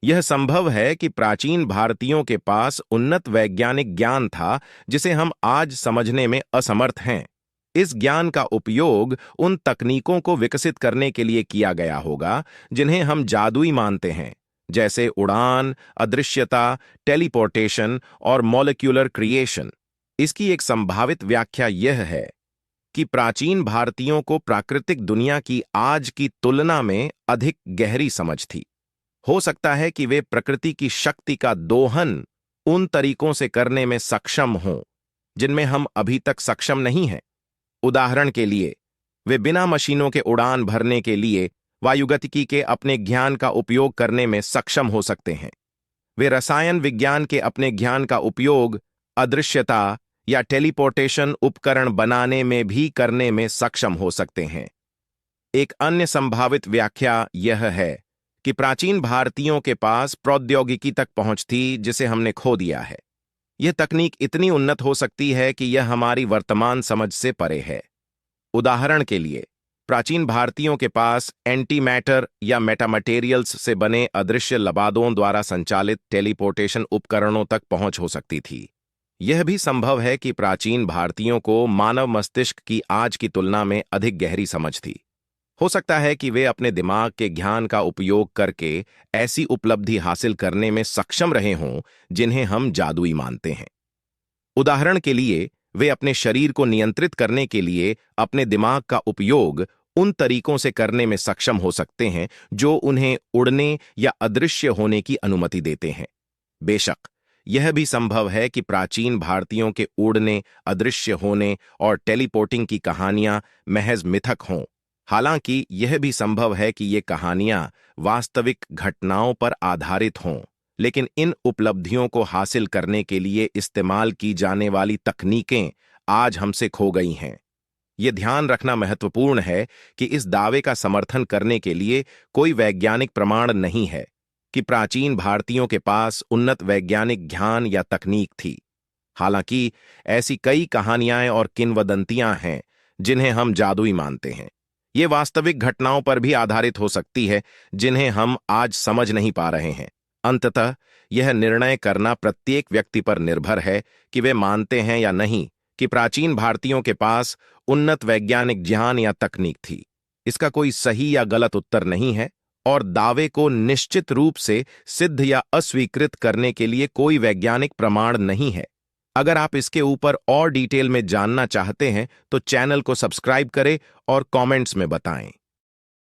यह संभव है कि प्राचीन भारतीयों के पास उन्नत वैज्ञानिक ज्ञान था जिसे हम आज समझने में असमर्थ हैं। इस ज्ञान का उपयोग उन तकनीकों को विकसित करने के लिए किया गया होगा जिन्हें हम जादुई मानते हैं, जैसे उड़ान, अदृश्यता, टेलीपोर्टेशन और मॉलिक्यूलर क्रिएशन। इसकी एक संभावित व्याख्या यह है कि प्राचीन भारतीयों को प्राकृतिक दुनिया की आज की तुलना में अधिक गहरी समझ थी। हो सकता है कि वे प्रकृति की शक्ति का दोहन उन तरीकों से करने में सक्षम हों जिनमें हम अभी तक सक्षम नहीं हैं। उदाहरण के लिए, वे बिना मशीनों के उड़ान भरने के लिए वायुगतिकी के अपने ज्ञान का उपयोग करने में सक्षम हो सकते हैं। वे रसायन विज्ञान के अपने ज्ञान का उपयोग अदृश्यता या टेलीपोर्टेशन उपकरण बनाने में भी करने में सक्षम हो सकते हैं। एक अन्य संभावित व्याख्या यह है कि प्राचीन भारतीयों के पास प्रौद्योगिकी तक पहुंच थी जिसे हमने खो दिया है। यह तकनीक इतनी उन्नत हो सकती है कि यह हमारी वर्तमान समझ से परे है। उदाहरण के लिए, प्राचीन भारतीयों के पास एंटी मैटर या मेटामटेरियल्स से बने अदृश्य लबादों द्वारा संचालित टेलीपोर्टेशन उपकरणों तक पहुंच हो सकती थी। यह भी संभव है कि प्राचीन भारतीयों को मानव मस्तिष्क की आज की तुलना में अधिक गहरी समझ थी। हो सकता है कि वे अपने दिमाग के ज्ञान का उपयोग करके ऐसी उपलब्धि हासिल करने में सक्षम रहे हों जिन्हें हम जादुई मानते हैं। उदाहरण के लिए, वे अपने शरीर को नियंत्रित करने के लिए अपने दिमाग का उपयोग उन तरीकों से करने में सक्षम हो सकते हैं जो उन्हें उड़ने या अदृश्य होने की अनुमति देते हैं। बेशक, यह भी संभव है कि प्राचीन भारतीयों के उड़ने, अदृश्य होने और टेलीपोर्टिंग की कहानियां महज मिथक हों। हालांकि यह भी संभव है कि ये कहानियां वास्तविक घटनाओं पर आधारित हों, लेकिन इन उपलब्धियों को हासिल करने के लिए इस्तेमाल की जाने वाली तकनीकें आज हमसे खो गई हैं। ये ध्यान रखना महत्वपूर्ण है कि इस दावे का समर्थन करने के लिए कोई वैज्ञानिक प्रमाण नहीं है कि प्राचीन भारतीयों के पास उन्नत वैज्ञानिक ज्ञान या तकनीक थी। हालांकि ऐसी कई कहानियां और किंवदंतियां हैं जिन्हें हम जादुई मानते हैं। ये वास्तविक घटनाओं पर भी आधारित हो सकती है जिन्हें हम आज समझ नहीं पा रहे हैं। अंततः यह निर्णय करना प्रत्येक व्यक्ति पर निर्भर है कि वे मानते हैं या नहीं कि प्राचीन भारतीयों के पास उन्नत वैज्ञानिक ज्ञान या तकनीक थी। इसका कोई सही या गलत उत्तर नहीं है और दावे को निश्चित रूप से सिद्ध या अस्वीकृत करने के लिए कोई वैज्ञानिक प्रमाण नहीं है। अगर आप इसके ऊपर और डिटेल में जानना चाहते हैं तो चैनल को सब्सक्राइब करें और कमेंट्स में बताएं।